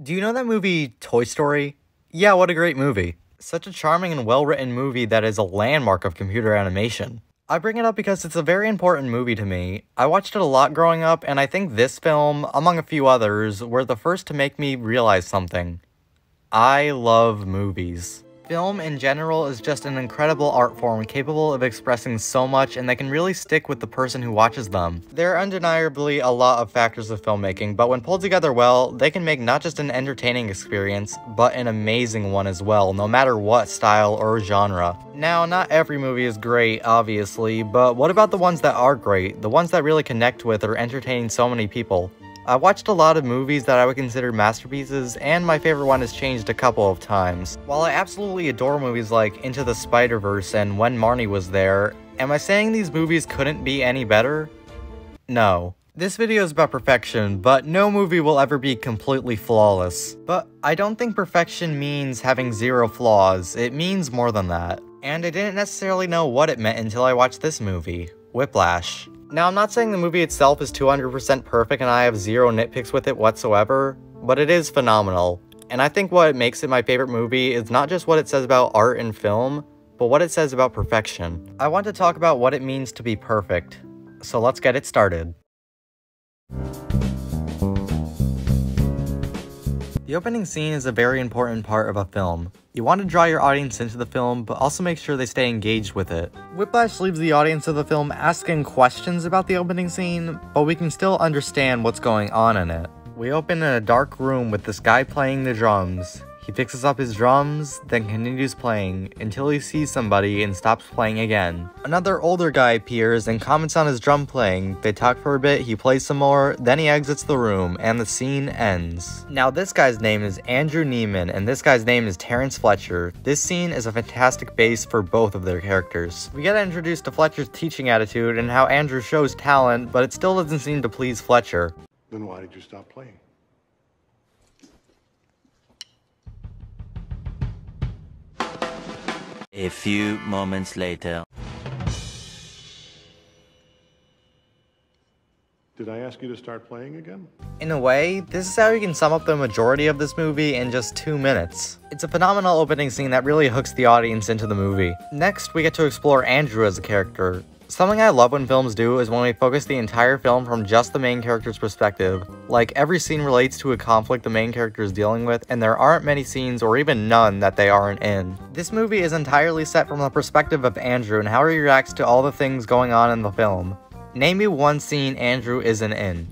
Do you know that movie Toy Story? Yeah, what a great movie. Such a charming and well-written movie that is a landmark of computer animation. I bring it up because it's a very important movie to me. I watched it a lot growing up, and I think this film, among a few others, were the first to make me realize something. I love movies. Film in general is just an incredible art form capable of expressing so much and that can really stick with the person who watches them. There are undeniably a lot of factors of filmmaking, but when pulled together well, they can make not just an entertaining experience, but an amazing one as well, no matter what style or genre. Now, not every movie is great, obviously, but what about the ones that are great, the ones that really connect with or entertain so many people? I watched a lot of movies that I would consider masterpieces, and my favorite one has changed a couple of times. While I absolutely adore movies like Into the Spider-Verse and When Marnie Was There, am I saying these movies couldn't be any better? No. This video is about perfection, but no movie will ever be completely flawless. But I don't think perfection means having zero flaws, it means more than that. And I didn't necessarily know what it meant until I watched this movie, Whiplash. Now, I'm not saying the movie itself is 200% perfect and I have zero nitpicks with it whatsoever, but it is phenomenal. And I think what makes it my favorite movie is not just what it says about art and film, but what it says about perfection. I want to talk about what it means to be perfect, so let's get it started. The opening scene is a very important part of a film. You want to draw your audience into the film, but also make sure they stay engaged with it. Whiplash leaves the audience of the film asking questions about the opening scene, but we can still understand what's going on in it. We open in a dark room with this guy playing the drums. He fixes up his drums, then continues playing, until he sees somebody and stops playing again. Another older guy appears and comments on his drum playing. They talk for a bit, he plays some more, then he exits the room, and the scene ends. Now this guy's name is Andrew Neiman, and this guy's name is Terrence Fletcher. This scene is a fantastic base for both of their characters. We get introduced to Fletcher's teaching attitude and how Andrew shows talent, but it still doesn't seem to please Fletcher. Then why did you stop playing? A few moments later. Did I ask you to start playing again? In a way, this is how you can sum up the majority of this movie in just 2 minutes. It's a phenomenal opening scene that really hooks the audience into the movie. Next, we get to explore Andrew as a character. Something I love when films do is when we focus the entire film from just the main character's perspective. Like, every scene relates to a conflict the main character is dealing with, and there aren't many scenes, or even none, that they aren't in. This movie is entirely set from the perspective of Andrew and how he reacts to all the things going on in the film. Name me one scene Andrew isn't in.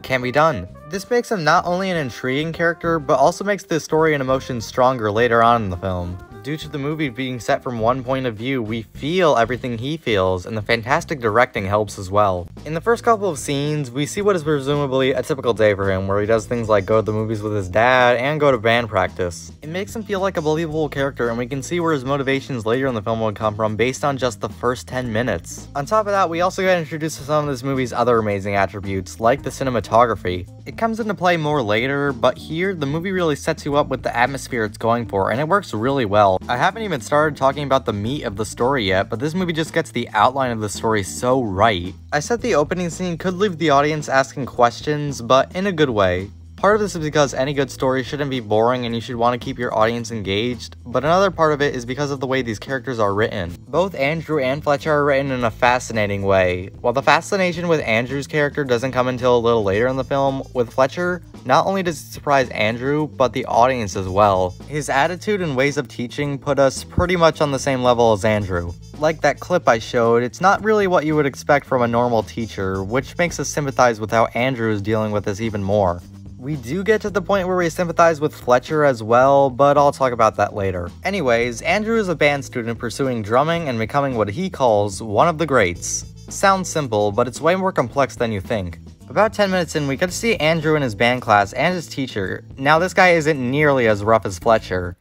Can be done. This makes him not only an intriguing character, but also makes the story and emotions stronger later on in the film. Due to the movie being set from one point of view, we feel everything he feels, and the fantastic directing helps as well. In the first couple of scenes, we see what is presumably a typical day for him, where he does things like go to the movies with his dad and go to band practice. It makes him feel like a believable character, and we can see where his motivations later in the film would come from based on just the first 10 minutes. On top of that, we also get introduced to some of this movie's other amazing attributes, like the cinematography. It comes into play more later, but here, the movie really sets you up with the atmosphere it's going for, and it works really well. I haven't even started talking about the meat of the story yet, but this movie just gets the outline of the story so right. I said the opening scene could leave the audience asking questions, but in a good way. Part of this is because any good story shouldn't be boring and you should want to keep your audience engaged, but another part of it is because of the way these characters are written. Both Andrew and Fletcher are written in a fascinating way. While the fascination with Andrew's character doesn't come until a little later in the film, with Fletcher, not only does it surprise Andrew, but the audience as well. His attitude and ways of teaching put us pretty much on the same level as Andrew. Like that clip I showed, it's not really what you would expect from a normal teacher, which makes us sympathize with how Andrew is dealing with this even more. We do get to the point where we sympathize with Fletcher as well, but I'll talk about that later. Anyways, Andrew is a band student pursuing drumming and becoming what he calls one of the greats. Sounds simple, but it's way more complex than you think. About 10 minutes in, we get to see Andrew in his band class and his teacher. Now this guy isn't nearly as rough as Fletcher.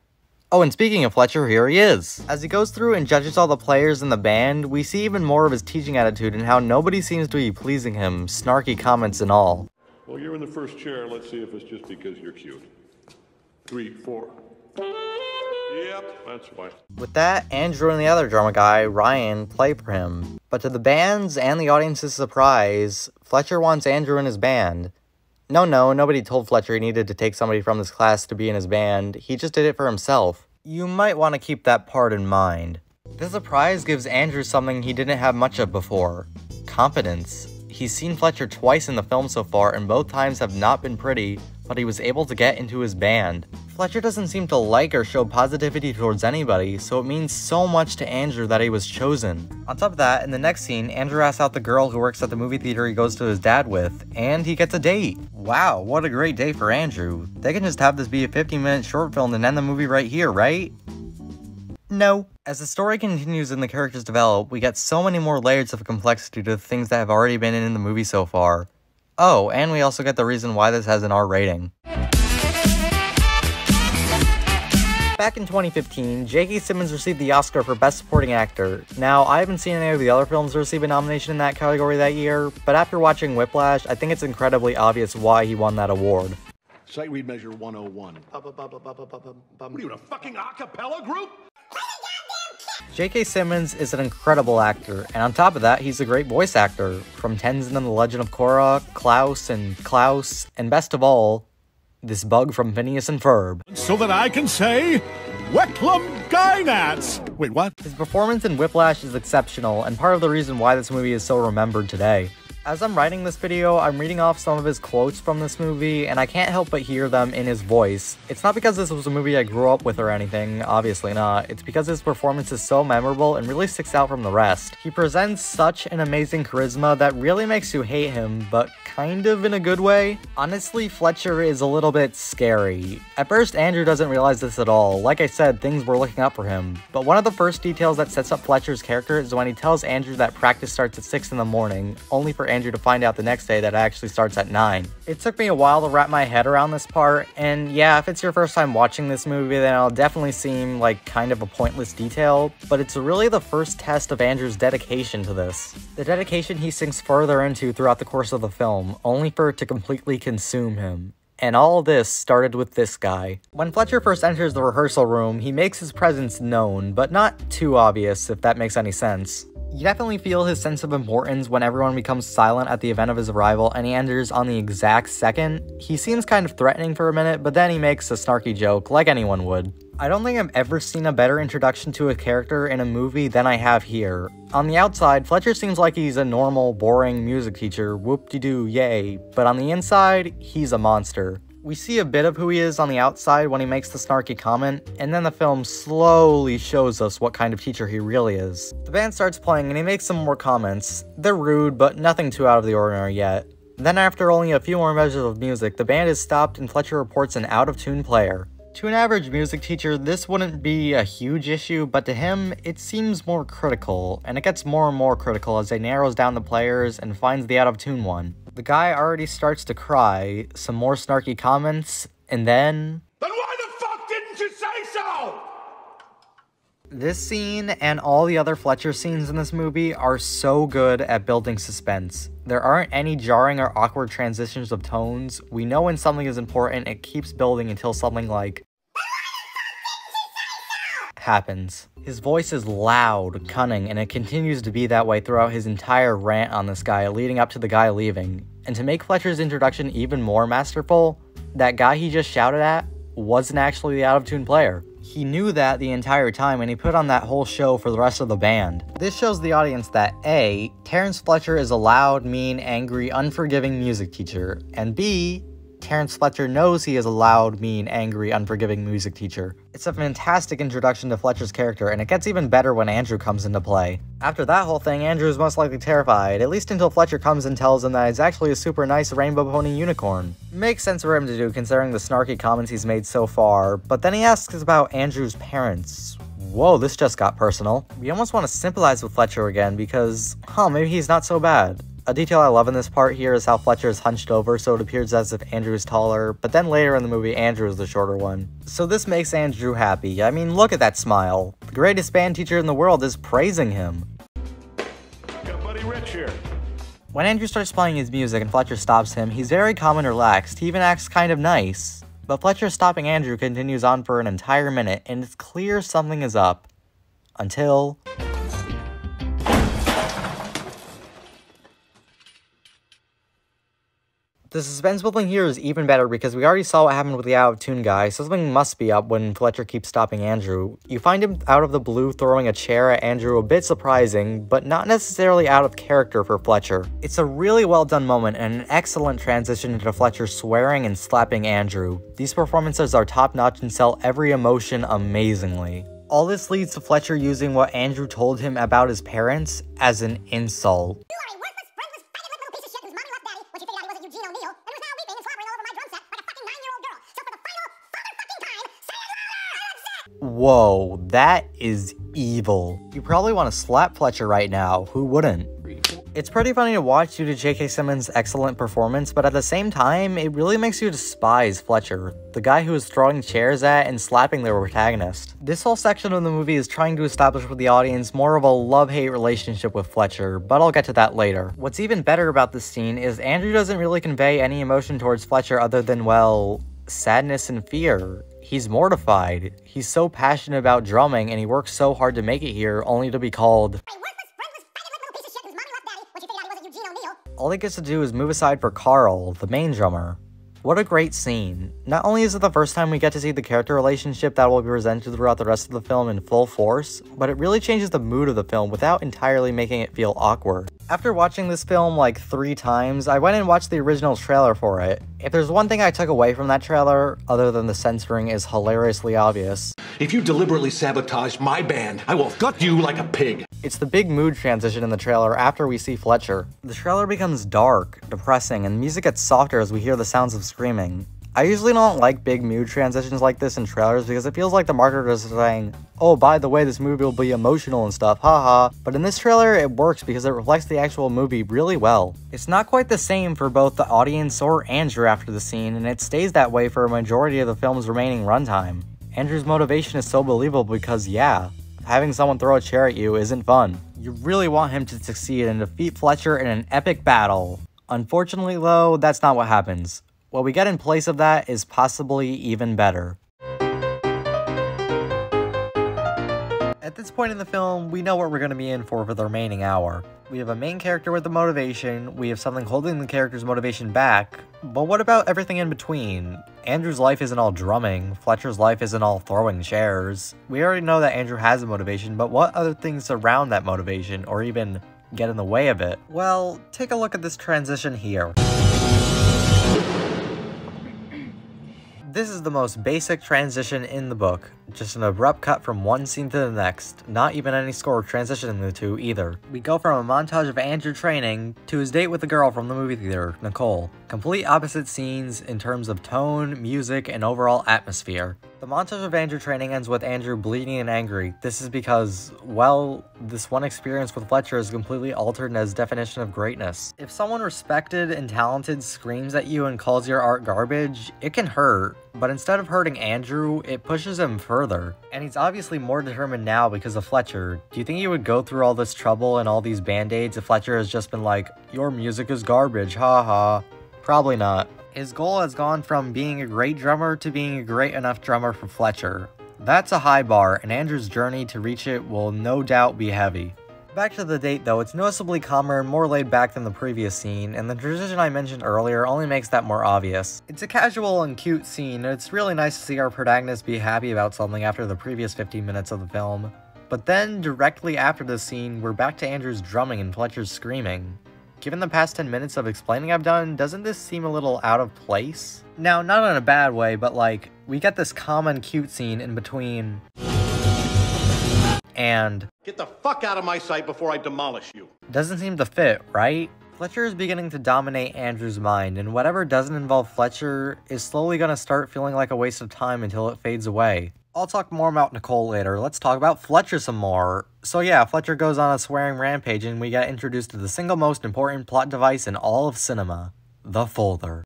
Oh, and speaking of Fletcher, here he is. As he goes through and judges all the players in the band, we see even more of his teaching attitude and how nobody seems to be pleasing him, snarky comments and all. Well, you're in the first chair. Let's see if it's just because you're cute. 3, 4. Yep, that's why. With that, Andrew and the other drummer guy, Ryan, play for him. But to the band's and the audience's surprise, Fletcher wants Andrew in his band. No, nobody told Fletcher he needed to take somebody from this class to be in his band. He just did it for himself. You might want to keep that part in mind. This surprise gives Andrew something he didn't have much of before. Competence. He's seen Fletcher twice in the film so far, and both times have not been pretty, but he was able to get into his band. Fletcher doesn't seem to like or show positivity towards anybody, so it means so much to Andrew that he was chosen. On top of that, in the next scene, Andrew asks out the girl who works at the movie theater he goes to his dad with, and he gets a date. Wow, what a great day for Andrew. They can just have this be a 15-minute short film and end the movie right here, right? No. As the story continues and the characters develop, we get so many more layers of complexity to the things that have already been in the movie so far. Oh, and we also get the reason why this has an R rating. Back in 2015, J.K. Simmons received the Oscar for Best Supporting Actor. Now, I haven't seen any of the other films receive a nomination in that category that year, but after watching Whiplash, I think it's incredibly obvious why he won that award. Sight read measure 101. What are you, in a fucking a cappella group? J.K. Simmons is an incredible actor, and on top of that, he's a great voice actor. From Tenzin and the Legend of Korra, Klaus, and best of all, this bug from Phineas and Ferb. So that I can say, Wecklum Gynats! Wait, what? His performance in Whiplash is exceptional, and part of the reason why this movie is so remembered today. As I'm writing this video, I'm reading off some of his quotes from this movie, and I can't help but hear them in his voice. It's not because this was a movie I grew up with or anything, obviously not. It's because his performance is so memorable and really sticks out from the rest. He presents such an amazing charisma that really makes you hate him, but kind of in a good way. Honestly, Fletcher is a little bit scary. At first, Andrew doesn't realize this at all. Like I said, things were looking up for him. But one of the first details that sets up Fletcher's character is when he tells Andrew that practice starts at 6 in the morning, only for Andrew to find out the next day that it actually starts at 9. It took me a while to wrap my head around this part, and yeah, if it's your first time watching this movie, then it'll definitely seem like kind of a pointless detail, but it's really the first test of Andrew's dedication to this. The dedication he sinks further into throughout the course of the film, only for it to completely consume him. And all this started with this guy. When Fletcher first enters the rehearsal room, he makes his presence known, but not too obvious, if that makes any sense. You definitely feel his sense of importance when everyone becomes silent at the event of his arrival and he enters on the exact second. He seems kind of threatening for a minute, but then he makes a snarky joke, like anyone would. I don't think I've ever seen a better introduction to a character in a movie than I have here. On the outside, Fletcher seems like he's a normal, boring music teacher, whoop-de-doo, yay, but on the inside, he's a monster. We see a bit of who he is on the outside when he makes the snarky comment, and then the film slowly shows us what kind of teacher he really is. The band starts playing and he makes some more comments. They're rude, but nothing too out of the ordinary yet. Then after only a few more measures of music, the band is stopped and Fletcher reports an out-of-tune player. To an average music teacher, this wouldn't be a huge issue, but to him, it seems more critical, and it gets more and more critical as he narrows down the players and finds the out-of-tune one. The guy already starts to cry, some more snarky comments, and then why the fuck didn't you say so? this scene and all the other Fletcher scenes in this movie are so good at building suspense. There aren't any jarring or awkward transitions of tones. We know when something is important, it keeps building until something like happens. His voice is loud, cunning, and it continues to be that way throughout his entire rant on this guy leading up to the guy leaving. And to make Fletcher's introduction even more masterful, that guy he just shouted at wasn't actually the out-of-tune player. He knew that the entire time and he put on that whole show for the rest of the band. This shows the audience that A, Terrence Fletcher is a loud, mean, angry, unforgiving music teacher, and B, Terrence Fletcher knows he is a loud, mean, angry, unforgiving music teacher. It's a fantastic introduction to Fletcher's character, and it gets even better when Andrew comes into play. After that whole thing, Andrew is most likely terrified, at least until Fletcher comes and tells him that he's actually a super nice rainbow pony unicorn. Makes sense for him to do considering the snarky comments he's made so far, but then he asks about Andrew's parents. Whoa, this just got personal. We almost want to sympathize with Fletcher again because, maybe he's not so bad. A detail I love in this part here is how Fletcher is hunched over so it appears as if Andrew is taller, but then later in the movie Andrew is the shorter one. So this makes Andrew happy. I mean, look at that smile. The greatest band teacher in the world is praising him. Got Buddy Rich here. When Andrew starts playing his music and Fletcher stops him, he's very calm and relaxed. He even acts kind of nice. But Fletcher stopping Andrew continues on for an entire minute, and it's clear something is up. Until The suspense building here is even better because we already saw what happened with the out-of-tune guy, so something must be up when Fletcher keeps stopping Andrew. You find him out of the blue throwing a chair at Andrew, a bit surprising, but not necessarily out of character for Fletcher. It's a really well done moment and an excellent transition into Fletcher swearing and slapping Andrew. These performances are top-notch and sell every emotion amazingly. All this leads to Fletcher using what Andrew told him about his parents as an insult. You are a worthless, friendless, faggot little piece of shit whose mommy left daddy when she figured out he wasn't Eugene O'Neill, and who's now weeping and slobbering all over my drum set like a fucking 9-year-old girl. So for the final father-fucking time, say it louder! That's it! Whoa, that is evil. You probably want to slap Fletcher right now, who wouldn't? It's pretty funny to watch due to J.K. Simmons' excellent performance, but at the same time, it really makes you despise Fletcher, the guy who is throwing chairs at and slapping their protagonist. This whole section of the movie is trying to establish with the audience more of a love-hate relationship with Fletcher, but I'll get to that later. What's even better about this scene is Andrew doesn't really convey any emotion towards Fletcher other than, well, sadness and fear. He's mortified. He's so passionate about drumming and he works so hard to make it here, only to be called all he gets to do is move aside for Carl, the main drummer. What a great scene. Not only is it the first time we get to see the character relationship that will be presented throughout the rest of the film in full force, but it really changes the mood of the film without entirely making it feel awkward. After watching this film like 3 times, I went and watched the original trailer for it. If there's one thing I took away from that trailer, other than the censoring is hilariously obvious, if you deliberately sabotage my band, I will gut you like a pig. It's the big mood transition in the trailer after we see Fletcher. The trailer becomes dark, depressing, and music gets softer as we hear the sounds of screaming. I usually don't like big mood transitions like this in trailers because it feels like the marketer is saying, oh, by the way, this movie will be emotional and stuff, haha. But in this trailer, it works because it reflects the actual movie really well. It's not quite the same for both the audience or Andrew after the scene, and it stays that way for a majority of the film's remaining runtime. Andrew's motivation is so believable because, yeah, having someone throw a chair at you isn't fun. You really want him to succeed and defeat Fletcher in an epic battle. Unfortunately, though, that's not what happens. What we get in place of that is possibly even better. At this point in the film, we know what we're going to be in for the remaining hour. We have a main character with the motivation, we have something holding the character's motivation back, but what about everything in between? Andrew's life isn't all drumming, Fletcher's life isn't all throwing chairs. We already know that Andrew has a motivation, but what other things surround that motivation, or even get in the way of it? Well, take a look at this transition here. This is the most basic transition in the book, just an abrupt cut from one scene to the next, not even any score transitioning the two either. We go from a montage of Andrew training to his date with the girl from the movie theater, Nicole. Complete opposite scenes in terms of tone, music, and overall atmosphere. The montage of Andrew training ends with Andrew bleeding and angry. This is because, well, this one experience with Fletcher is completely altered in his definition of greatness. If someone respected and talented screams at you and calls your art garbage, it can hurt. But instead of hurting Andrew, it pushes him further. And he's obviously more determined now because of Fletcher. Do you think he would go through all this trouble and all these band-aids if Fletcher has just been like, your music is garbage, haha? Probably not. His goal has gone from being a great drummer to being a great enough drummer for Fletcher. That's a high bar, and Andrew's journey to reach it will no doubt be heavy. Back to the date though, it's noticeably calmer and more laid back than the previous scene, and the transition I mentioned earlier only makes that more obvious. It's a casual and cute scene, and it's really nice to see our protagonist be happy about something after the previous 15 minutes of the film. But then, directly after this scene, we're back to Andrew's drumming and Fletcher's screaming. Given the past 10 minutes of explaining I've done, doesn't this seem a little out of place? Now, not in a bad way, but like, we get this calm and cute scene in between and Get the fuck out of my sight before I demolish you. doesn't seem to fit, right? Fletcher is beginning to dominate Andrew's mind, and whatever doesn't involve Fletcher is slowly gonna start feeling like a waste of time until it fades away. I'll talk more about Nicole later, let's talk about Fletcher some more. So yeah, Fletcher goes on a swearing rampage and we get introduced to the single most important plot device in all of cinema, the folder.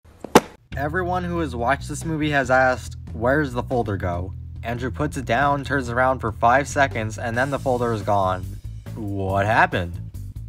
Everyone who has watched this movie has asked, where's the folder go? Andrew puts it down, turns around for 5 seconds, and then the folder is gone. What happened?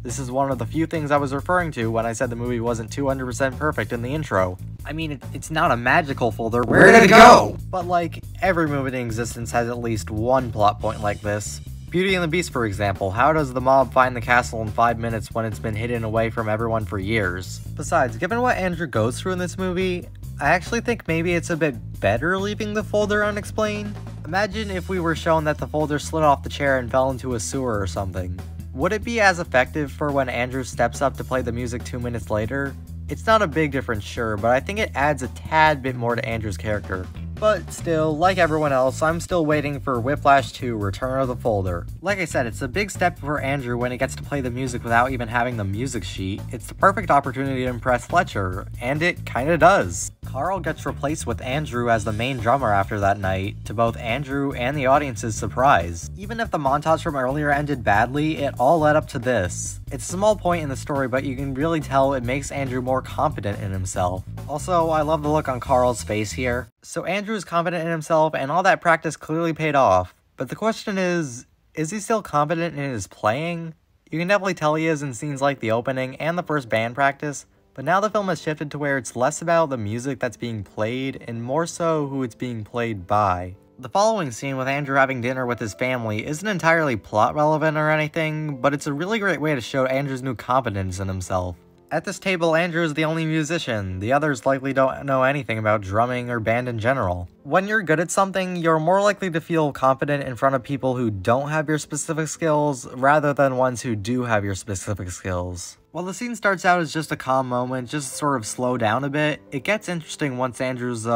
This is one of the few things I was referring to when I said the movie wasn't 200% perfect in the intro. I mean, it's not a magical folder, where did it go? But like, every movie in existence has at least one plot point like this. Beauty and the Beast, for example, how does the mob find the castle in 5 minutes when it's been hidden away from everyone for years? Besides, given what Andrew goes through in this movie, I actually think maybe it's a bit better leaving the folder unexplained. Imagine if we were shown that the folder slid off the chair and fell into a sewer or something. Would it be as effective for when Andrew steps up to play the music 2 minutes later? It's not a big difference, sure, but I think it adds a tad bit more to Andrew's character. But still, like everyone else, I'm still waiting for Whiplash 2: Return of the Folder. Like I said, it's a big step for Andrew when he gets to play the music without even having the music sheet. It's the perfect opportunity to impress Fletcher, and it kinda does. Carl gets replaced with Andrew as the main drummer after that night, to both Andrew and the audience's surprise. Even if the montage from earlier ended badly, it all led up to this. It's a small point in the story, but you can really tell it makes Andrew more confident in himself. Also, I love the look on Carl's face here. So Andrew is confident in himself, and all that practice clearly paid off. But the question is he still confident in his playing? You can definitely tell he is in scenes like the opening and the first band practice, but now the film has shifted to where it's less about the music that's being played and more so who it's being played by. The following scene with Andrew having dinner with his family isn't entirely plot relevant or anything, but it's a really great way to show Andrew's new confidence in himself. At this table, Andrew is the only musician. The others likely don't know anything about drumming or band in general. When you're good at something, you're more likely to feel confident in front of people who don't have your specific skills, rather than ones who do have your specific skills. While the scene starts out as just a calm moment, just sort of slow down a bit, it gets interesting once Andrew's,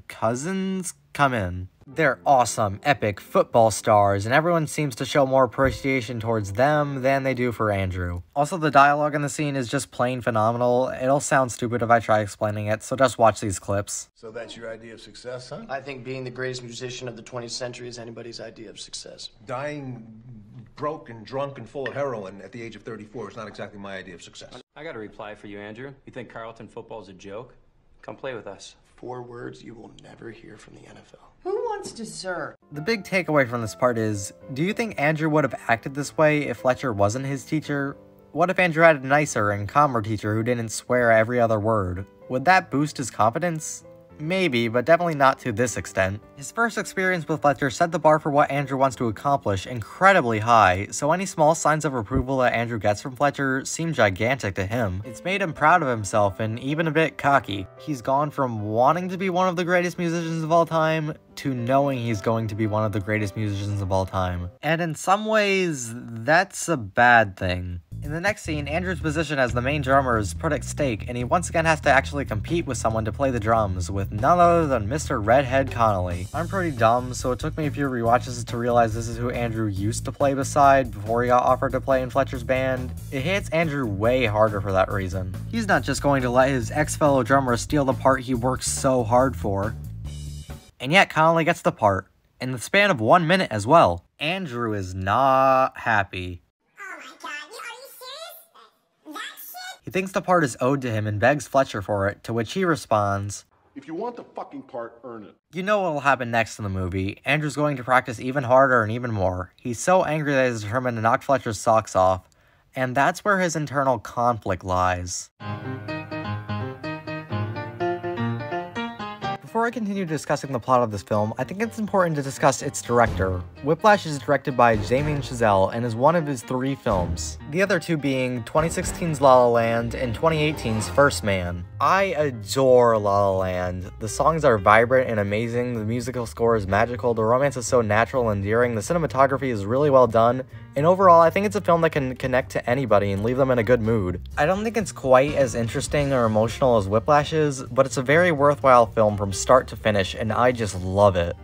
cousins come in. They're awesome, epic football stars, and everyone seems to show more appreciation towards them than they do for Andrew. Also, the dialogue in the scene is just plain phenomenal. It'll sound stupid if I try explaining it, so just watch these clips. So that's your idea of success, huh? I think being the greatest musician of the 20th century is anybody's idea of success. Dying broke and drunk and full of heroin at the age of 34 is not exactly my idea of success. I got a reply for you, Andrew. You think Carleton football's a joke? Come play with us. 4 words you will never hear from the NFL. Who wants dessert? The big takeaway from this part is, do you think Andrew would have acted this way if Fletcher wasn't his teacher? What if Andrew had a nicer and calmer teacher who didn't swear every other word? Would that boost his confidence? Maybe, but definitely not to this extent. His first experience with Fletcher set the bar for what Andrew wants to accomplish incredibly high, so any small signs of approval that Andrew gets from Fletcher seem gigantic to him. It's made him proud of himself and even a bit cocky. He's gone from wanting to be one of the greatest musicians of all time to knowing he's going to be one of the greatest musicians of all time. And in some ways, that's a bad thing. In the next scene, Andrew's position as the main drummer is put at stake, and he once again has to actually compete with someone to play the drums, with none other than Mr. Redhead Connolly. I'm pretty dumb, so it took me a few rewatches to realize this is who Andrew used to play beside before he got offered to play in Fletcher's band. It hits Andrew way harder for that reason. He's not just going to let his ex-fellow drummer steal the part he worked so hard for. And yet Connolly gets the part, in the span of 1 minute as well. Andrew is not happy. He thinks the part is owed to him and begs Fletcher for it, to which he responds, If you want the fucking part, earn it. You know what will happen next in the movie. Andrew's going to practice even harder and even more. He's so angry that he's determined to knock Fletcher's socks off, and that's where his internal conflict lies. Before I continue discussing the plot of this film, I think it's important to discuss its director. Whiplash is directed by Damien Chazelle and is one of his 3 films, the other 2 being 2016's La La Land and 2018's First Man. I adore La La Land. The songs are vibrant and amazing, the musical score is magical, the romance is so natural and endearing, the cinematography is really well done, and overall I think it's a film that can connect to anybody and leave them in a good mood. I don't think it's quite as interesting or emotional as Whiplash is, but it's a very worthwhile film from start to finish, and I just love it.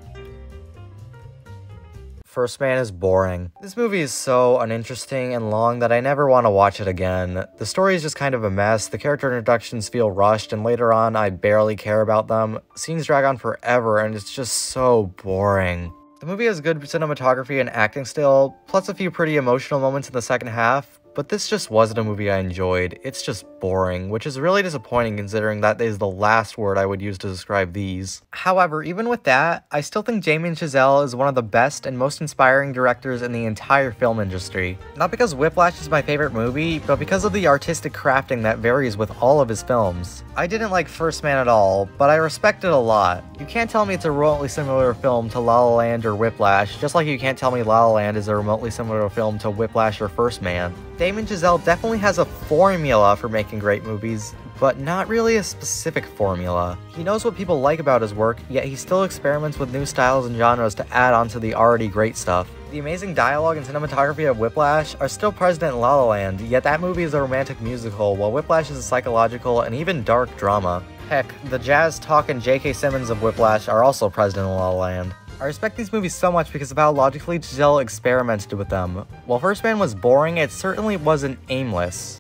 First Man is boring. This movie is so uninteresting and long that I never want to watch it again. The story is just kind of a mess, the character introductions feel rushed, and later on I barely care about them. Scenes drag on forever, and it's just so boring. The movie has good cinematography and acting still, plus a few pretty emotional moments in the second half, But this just wasn't a movie I enjoyed. It's just boring, which is really disappointing considering that is the last word I would use to describe these. However, even with that, I still think Damien Chazelle is one of the best and most inspiring directors in the entire film industry. Not because Whiplash is my favorite movie, but because of the artistic crafting that varies with all of his films. I didn't like First Man at all, but I respect it a lot. You can't tell me it's a remotely similar film to La La Land or Whiplash, just like you can't tell me La La Land is a remotely similar film to Whiplash or First Man. Damien Chazelle definitely has a formula for making great movies, but not really a specific formula. He knows what people like about his work, yet he still experiments with new styles and genres to add on to the already great stuff. The amazing dialogue and cinematography of Whiplash are still present in La La Land, yet that movie is a romantic musical, while Whiplash is a psychological and even dark drama. Heck, the jazz talk and J.K. Simmons of Whiplash are also present in La La Land. I respect these movies so much because of how logically Chazelle experimented with them. While First Man was boring, it certainly wasn't aimless.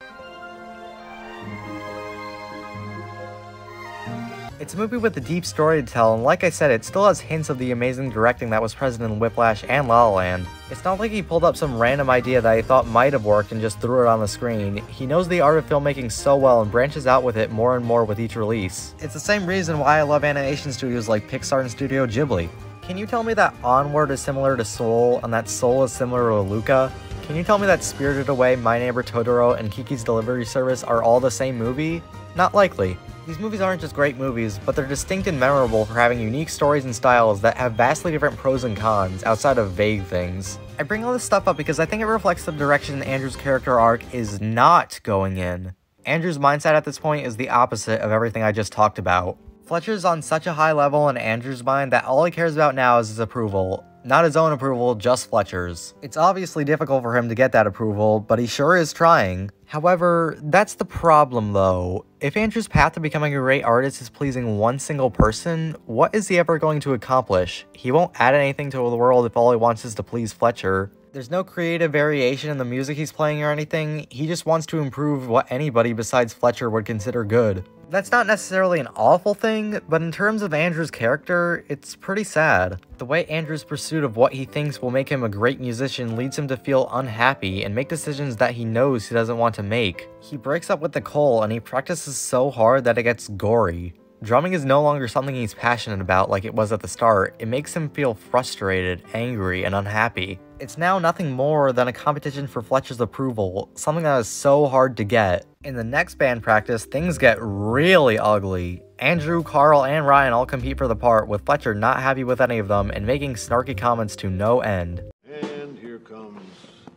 It's a movie with a deep story to tell, and like I said, it still has hints of the amazing directing that was present in Whiplash and La La Land. It's not like he pulled up some random idea that he thought might have worked and just threw it on the screen. He knows the art of filmmaking so well and branches out with it more and more with each release. It's the same reason why I love animation studios like Pixar and Studio Ghibli. Can you tell me that Onward is similar to Soul, and that Soul is similar to Luca? Can you tell me that Spirited Away, My Neighbor Totoro, and Kiki's Delivery Service are all the same movie? Not likely. These movies aren't just great movies, but they're distinct and memorable for having unique stories and styles that have vastly different pros and cons, outside of vague things. I bring all this stuff up because I think it reflects the direction Andrew's character arc is not going in. Andrew's mindset at this point is the opposite of everything I just talked about. Fletcher's on such a high level in Andrew's mind that all he cares about now is his approval. Not his own approval, just Fletcher's. It's obviously difficult for him to get that approval, but he sure is trying. However, that's the problem though. If Andrew's path to becoming a great artist is pleasing one single person, what is he ever going to accomplish? He won't add anything to the world if all he wants is to please Fletcher. There's no creative variation in the music he's playing or anything, he just wants to improve what anybody besides Fletcher would consider good. That's not necessarily an awful thing, but in terms of Andrew's character, it's pretty sad. The way Andrew's pursuit of what he thinks will make him a great musician leads him to feel unhappy and make decisions that he knows he doesn't want to make. He breaks up with Nicole and he practices so hard that it gets gory. Drumming is no longer something he's passionate about like it was at the start. It makes him feel frustrated, angry, and unhappy. It's now nothing more than a competition for Fletcher's approval, something that is so hard to get. In the next band practice, things get really ugly. Andrew, Carl, and Ryan all compete for the part, with Fletcher not happy with any of them and making snarky comments to no end. And here comes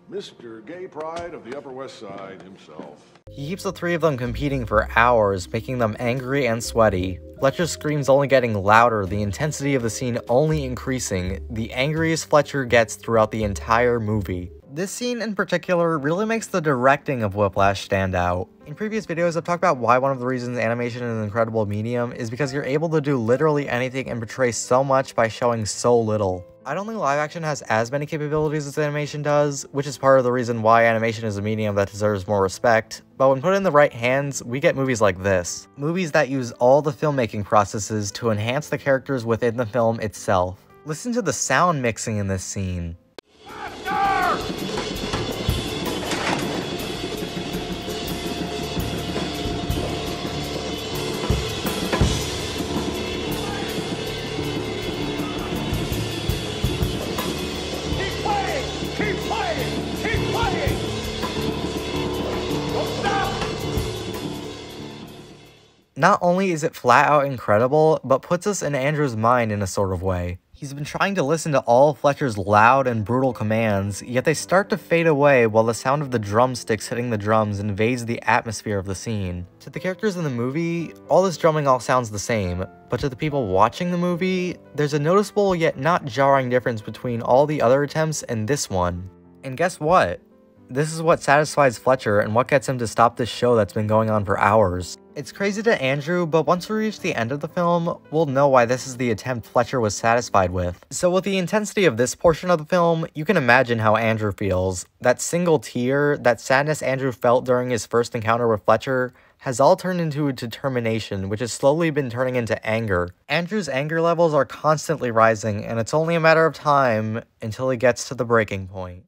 Mr. Gay Pride of the Upper West Side himself. He keeps the three of them competing for hours, making them angry and sweaty. Fletcher's screams only getting louder, the intensity of the scene only increasing, the angriest Fletcher gets throughout the entire movie. This scene in particular really makes the directing of Whiplash stand out. In previous videos, I've talked about why one of the reasons animation is an incredible medium is because you're able to do literally anything and portray so much by showing so little. I don't think live action has as many capabilities as animation does, which is part of the reason why animation is a medium that deserves more respect, but when put in the right hands, we get movies like this. Movies that use all the filmmaking processes to enhance the characters within the film itself. Listen to the sound mixing in this scene. Not only is it flat out incredible, but puts us in Andrew's mind in a sort of way. He's been trying to listen to all Fletcher's loud and brutal commands, yet they start to fade away while the sound of the drumsticks hitting the drums invades the atmosphere of the scene. To the characters in the movie, all this drumming all sounds the same, but to the people watching the movie, there's a noticeable yet not jarring difference between all the other attempts and this one. And guess what? This is what satisfies Fletcher and what gets him to stop this show that's been going on for hours. It's crazy to Andrew, but once we reach the end of the film, we'll know why this is the attempt Fletcher was satisfied with. So with the intensity of this portion of the film, you can imagine how Andrew feels. That single tear, that sadness Andrew felt during his first encounter with Fletcher, has all turned into a determination, which has slowly been turning into anger. Andrew's anger levels are constantly rising, and it's only a matter of time until he gets to the breaking point.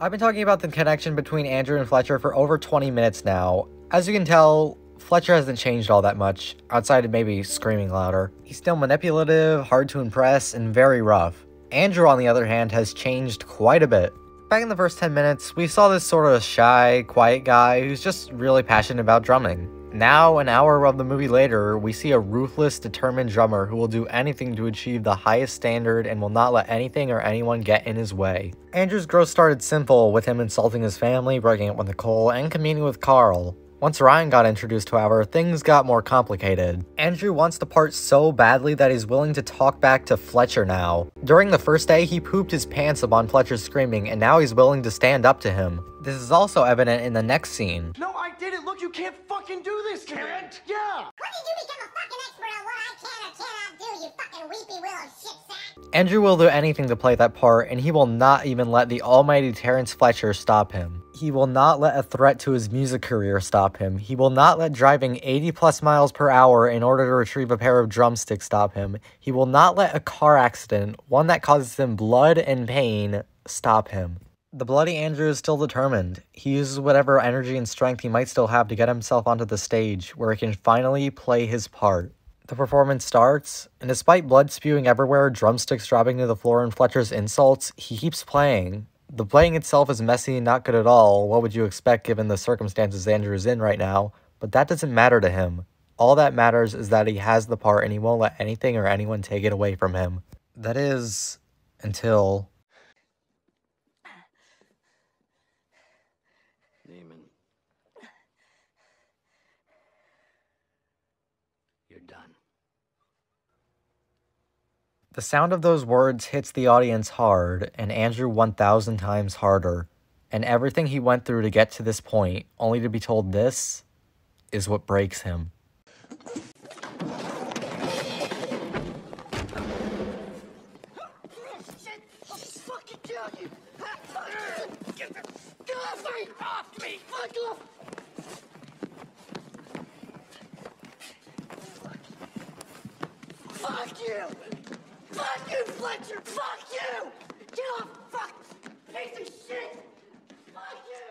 I've been talking about the connection between Andrew and Fletcher for over 20 minutes now. As you can tell, Fletcher hasn't changed all that much, outside of maybe screaming louder. He's still manipulative, hard to impress, and very rough. Andrew, on the other hand, has changed quite a bit. Back in the first 10 minutes, we saw this sort of shy, quiet guy who's just really passionate about drumming. Now, an hour of the movie later, we see a ruthless, determined drummer who will do anything to achieve the highest standard and will not let anything or anyone get in his way. Andrew's growth started simple, with him insulting his family, breaking up with Nicole, and communing with Carl. Once Ryan got introduced, however, things got more complicated. Andrew wants the part so badly that he's willing to talk back to Fletcher now. During the first day, he pooped his pants upon Fletcher's screaming, and now he's willing to stand up to him. This is also evident in the next scene. No, I didn't. Look, you can't fucking do this, Can't? Yeah. When did you become a fucking expert on what I can or cannot do, you fucking weepy willow shit sack? Andrew will do anything to play that part, and he will not even let the almighty Terrence Fletcher stop him. He will not let a threat to his music career stop him. He will not let driving 80+ miles per hour in order to retrieve a pair of drumsticks stop him. He will not let a car accident, one that causes him blood and pain, stop him. The bloody Andrew is still determined. He uses whatever energy and strength he might still have to get himself onto the stage, where he can finally play his part. The performance starts, and despite blood spewing everywhere, drumsticks dropping to the floor, and Fletcher's insults, he keeps playing. The playing itself is messy and not good at all. What would you expect given the circumstances Andrew is in right now? But that doesn't matter to him. All that matters is that he has the part and he won't let anything or anyone take it away from him. That is, until... Neiman. You're done. The sound of those words hits the audience hard, and Andrew 1,000 times harder. And everything he went through to get to this point, only to be told this, is what breaks him. Fuck you! Fuck you, Fletcher! Fuck you! Get off! Fuck! Piece of shit! Fuck you!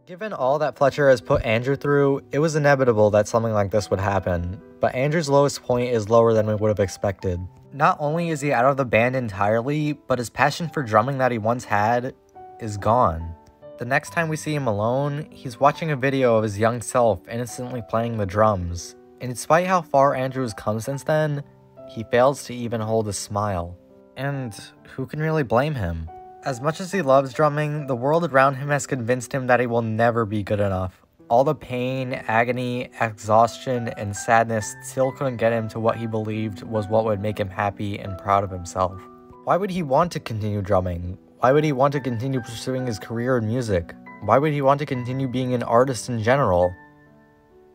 Given all that Fletcher has put Andrew through, it was inevitable that something like this would happen. But Andrew's lowest point is lower than we would have expected. Not only is he out of the band entirely, but his passion for drumming that he once had is gone. The next time we see him alone, he's watching a video of his young self innocently playing the drums. And despite how far Andrew has come since then, he fails to even hold a smile. And who can really blame him? As much as he loves drumming, the world around him has convinced him that he will never be good enough. All the pain, agony, exhaustion, and sadness still couldn't get him to what he believed was what would make him happy and proud of himself. Why would he want to continue drumming? Why would he want to continue pursuing his career in music? Why would he want to continue being an artist in general?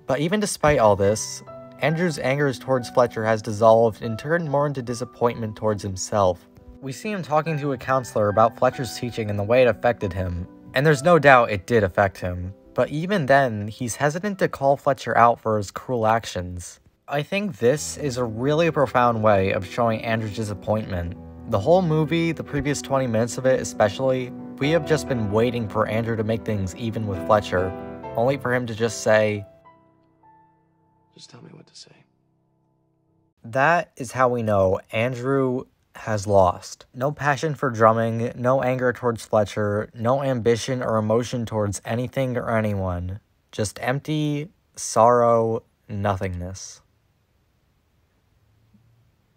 But even despite all this, Andrew's anger towards Fletcher has dissolved and turned more into disappointment towards himself. We see him talking to a counselor about Fletcher's teaching and the way it affected him, and there's no doubt it did affect him. But even then, he's hesitant to call Fletcher out for his cruel actions. I think this is a really profound way of showing Andrew's disappointment. The whole movie, the previous 20 minutes of it especially, we have just been waiting for Andrew to make things even with Fletcher, only for him to just say, Just tell me what to say. That is how we know Andrew has lost. No passion for drumming, no anger towards Fletcher, no ambition or emotion towards anything or anyone. Just empty, sorrow, nothingness.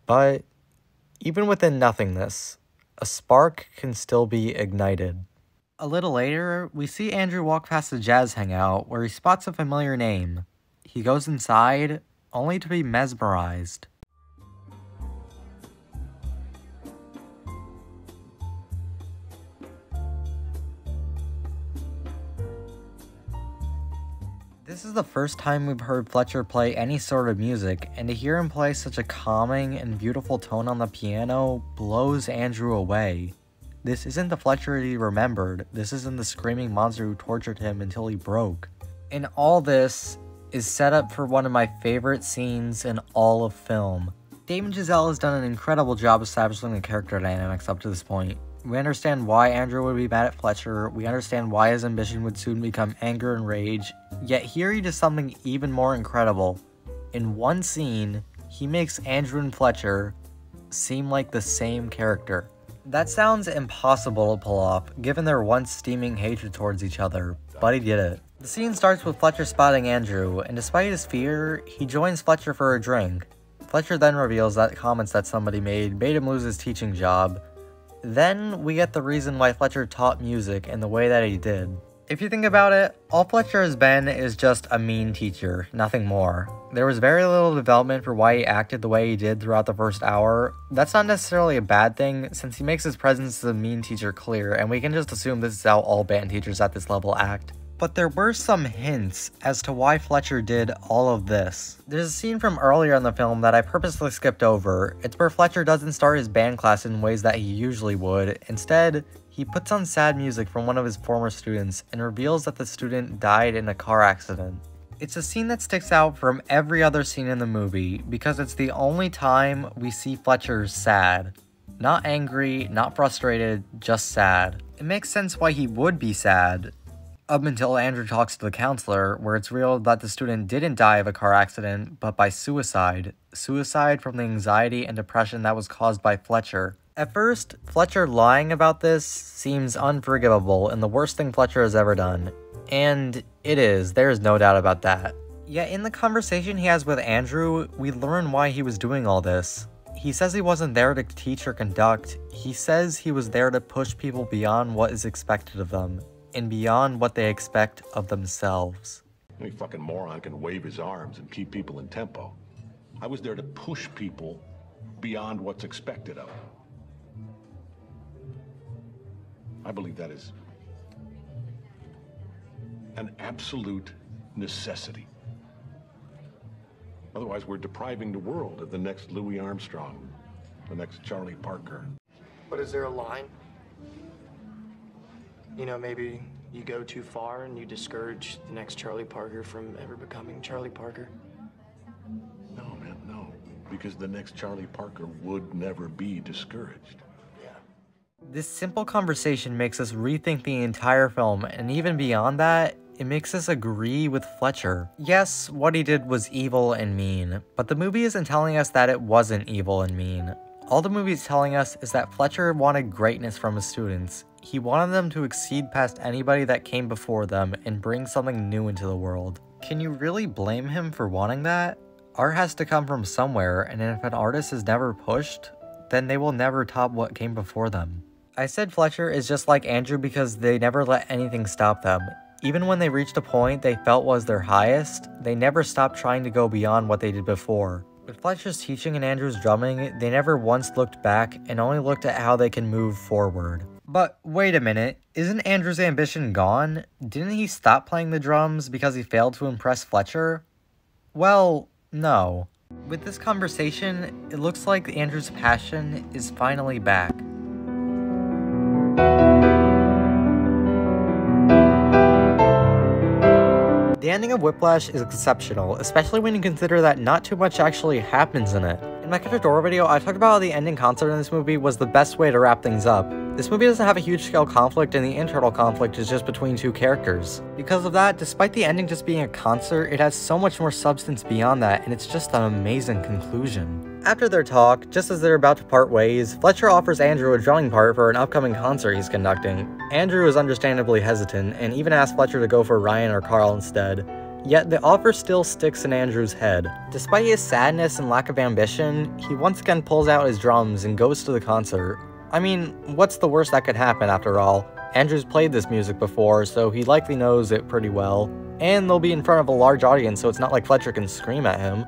But even within nothingness, a spark can still be ignited. A little later, we see Andrew walk past a jazz hangout where he spots a familiar name. He goes inside, only to be mesmerized. This is the first time we've heard Fletcher play any sort of music, and to hear him play such a calming and beautiful tone on the piano blows Andrew away. This isn't the Fletcher he remembered, this isn't the screaming monster who tortured him until he broke. And all this is set up for one of my favorite scenes in all of film. Damon Chazelle has done an incredible job establishing the character dynamics up to this point. We understand why Andrew would be mad at Fletcher, we understand why his ambition would soon become anger and rage, yet here he does something even more incredible. In one scene, he makes Andrew and Fletcher seem like the same character. That sounds impossible to pull off, given their once steaming hatred towards each other, but he did it. The scene starts with Fletcher spotting Andrew, and despite his fear, he joins Fletcher for a drink. Fletcher then reveals that comments that somebody made him lose his teaching job. Then we get the reason why Fletcher taught music in the way that he did. If you think about it, all Fletcher has been is just a mean teacher, nothing more. There was very little development for why he acted the way he did throughout the first hour. That's not necessarily a bad thing, since he makes his presence as a mean teacher clear, and we can just assume this is how all band teachers at this level act. But there were some hints as to why Fletcher did all of this. There's a scene from earlier in the film that I purposely skipped over. It's where Fletcher doesn't start his band class in ways that he usually would. Instead, he puts on sad music from one of his former students and reveals that the student died in a car accident. It's a scene that sticks out from every other scene in the movie because it's the only time we see Fletcher sad. Not angry, not frustrated, just sad. It makes sense why he would be sad, up until Andrew talks to the counselor, where it's revealed that the student didn't die of a car accident, but by suicide. Suicide from the anxiety and depression that was caused by Fletcher. At first, Fletcher lying about this seems unforgivable and the worst thing Fletcher has ever done. And it is, there's no doubt about that. Yet in the conversation he has with Andrew, we learn why he was doing all this. He says he wasn't there to teach or conduct, he says he was there to push people beyond what is expected of them, and beyond what they expect of themselves. Any fucking moron can wave his arms and keep people in tempo. I was there to push people beyond what's expected of them. I believe that is an absolute necessity. Otherwise, we're depriving the world of the next Louis Armstrong, the next Charlie Parker. But is there a line? You know, maybe you go too far and you discourage the next Charlie Parker from ever becoming Charlie Parker? No, man, no. Because the next Charlie Parker would never be discouraged. This simple conversation makes us rethink the entire film, and even beyond that, it makes us agree with Fletcher. Yes, what he did was evil and mean, but the movie isn't telling us that it wasn't evil and mean. All the movie is telling us is that Fletcher wanted greatness from his students. He wanted them to exceed past anybody that came before them and bring something new into the world. Can you really blame him for wanting that? Art has to come from somewhere, and if an artist is never pushed, then they will never top what came before them. I said Fletcher is just like Andrew because they never let anything stop them. Even when they reached a point they felt was their highest, they never stopped trying to go beyond what they did before. With Fletcher's teaching and Andrew's drumming, they never once looked back and only looked at how they can move forward. But wait a minute, isn't Andrew's ambition gone? Didn't he stop playing the drums because he failed to impress Fletcher? Well, no. With this conversation, it looks like Andrew's passion is finally back. The ending of Whiplash is exceptional, especially when you consider that not too much actually happens in it. In my Catch a Door video, I talked about how the ending concert in this movie was the best way to wrap things up. This movie doesn't have a huge scale conflict, and the internal conflict is just between two characters. Because of that, despite the ending just being a concert, it has so much more substance beyond that, and it's just an amazing conclusion. After their talk, just as they're about to part ways, Fletcher offers Andrew a drumming part for an upcoming concert he's conducting. Andrew is understandably hesitant, and even asks Fletcher to go for Ryan or Carl instead. Yet the offer still sticks in Andrew's head. Despite his sadness and lack of ambition, he once again pulls out his drums and goes to the concert. I mean, what's the worst that could happen after all? Andrew's played this music before, so he likely knows it pretty well. And they'll be in front of a large audience, so it's not like Fletcher can scream at him.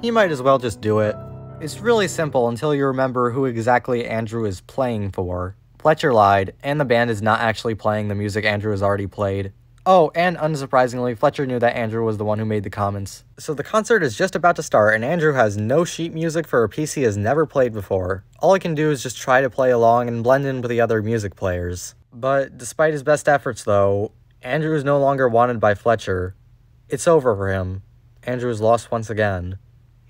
He might as well just do it. It's really simple until you remember who exactly Andrew is playing for. Fletcher lied, and the band is not actually playing the music Andrew has already played. Oh, and unsurprisingly, Fletcher knew that Andrew was the one who made the comments. So the concert is just about to start, and Andrew has no sheet music for a piece he has never played before. All he can do is just try to play along and blend in with the other music players. But despite his best efforts though, Andrew is no longer wanted by Fletcher. It's over for him. Andrew is lost once again.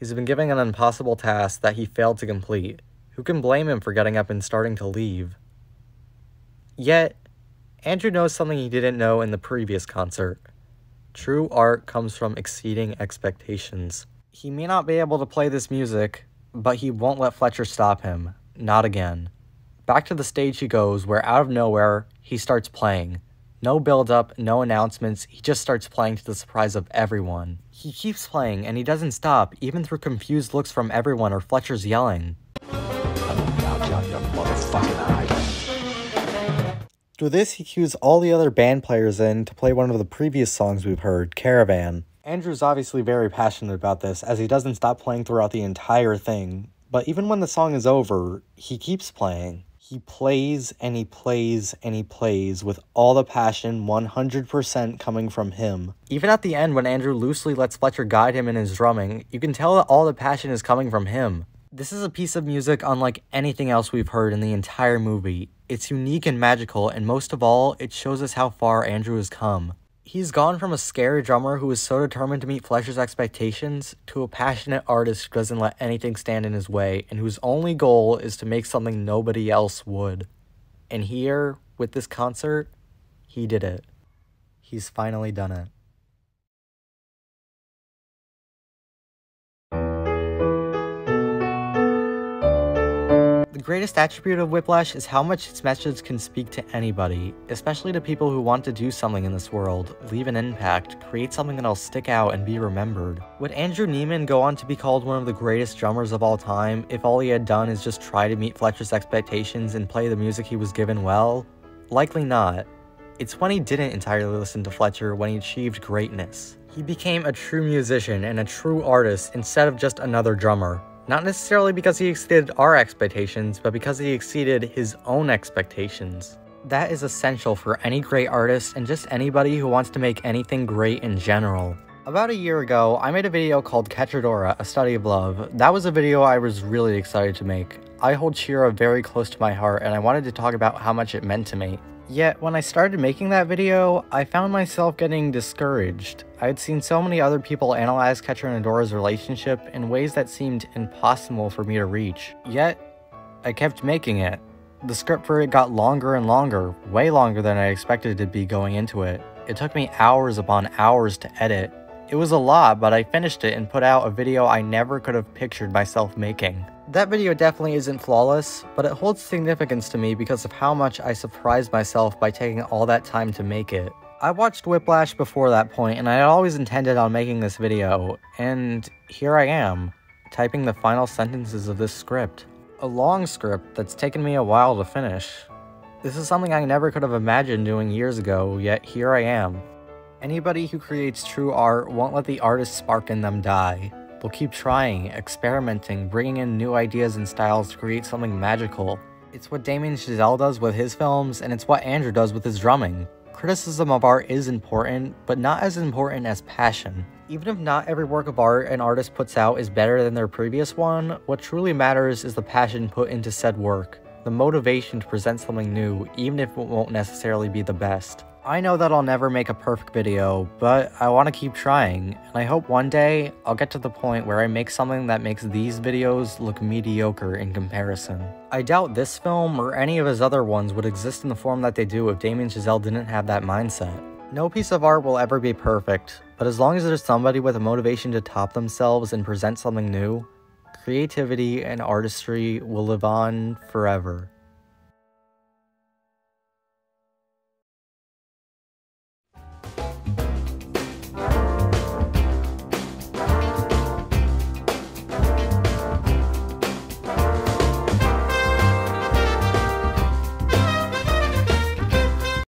He's been given an impossible task that he failed to complete. Who can blame him for getting up and starting to leave? Yet, Andrew knows something he didn't know in the previous concert. True art comes from exceeding expectations. He may not be able to play this music, but he won't let Fletcher stop him. Not again. Back to the stage he goes, where out of nowhere, he starts playing. No build-up, no announcements, he just starts playing to the surprise of everyone. He keeps playing, and he doesn't stop, even through confused looks from everyone or Fletcher's yelling. Through this, he cues all the other band players in to play one of the previous songs we've heard, Caravan. Andrew's obviously very passionate about this, as he doesn't stop playing throughout the entire thing. But even when the song is over, he keeps playing. He plays and he plays and he plays with all the passion 100% coming from him. Even at the end when Andrew loosely lets Fletcher guide him in his drumming, you can tell that all the passion is coming from him. This is a piece of music unlike anything else we've heard in the entire movie. It's unique and magical, and most of all, it shows us how far Andrew has come. He's gone from a scary drummer who is so determined to meet Fletcher's expectations to a passionate artist who doesn't let anything stand in his way and whose only goal is to make something nobody else would. And here, with this concert, he did it. He's finally done it. The greatest attribute of Whiplash is how much its message can speak to anybody, especially to people who want to do something in this world, leave an impact, create something that'll stick out and be remembered. Would Andrew Neiman go on to be called one of the greatest drummers of all time if all he had done is just try to meet Fletcher's expectations and play the music he was given well? Likely not. It's when he didn't entirely listen to Fletcher when he achieved greatness. He became a true musician and a true artist instead of just another drummer. Not necessarily because he exceeded our expectations, but because he exceeded his own expectations. That is essential for any great artist and just anybody who wants to make anything great in general. About a year ago, I made a video called Cachadora, A Study of Love. That was a video I was really excited to make. I hold Shira very close to my heart, and I wanted to talk about how much it meant to me. Yet, when I started making that video, I found myself getting discouraged. I had seen so many other people analyze Catcher and Adora's relationship in ways that seemed impossible for me to reach. Yet, I kept making it. The script for it got longer and longer, way longer than I expected it to be going into it. It took me hours upon hours to edit. It was a lot, but I finished it and put out a video I never could have pictured myself making. That video definitely isn't flawless, but it holds significance to me because of how much I surprised myself by taking all that time to make it. I watched Whiplash before that point, and I had always intended on making this video, and here I am, typing the final sentences of this script. A long script that's taken me a while to finish. This is something I never could have imagined doing years ago, yet here I am. Anybody who creates true art won't let the artist's spark in them die. They'll keep trying, experimenting, bringing in new ideas and styles to create something magical. It's what Damien Chazelle does with his films, and it's what Andrew does with his drumming. Criticism of art is important, but not as important as passion. Even if not every work of art an artist puts out is better than their previous one, what truly matters is the passion put into said work. The motivation to present something new, even if it won't necessarily be the best. I know that I'll never make a perfect video, but I want to keep trying, and I hope one day I'll get to the point where I make something that makes these videos look mediocre in comparison. I doubt this film or any of his other ones would exist in the form that they do if Damien Chazelle didn't have that mindset. No piece of art will ever be perfect, but as long as there's somebody with a motivation to top themselves and present something new, creativity and artistry will live on forever.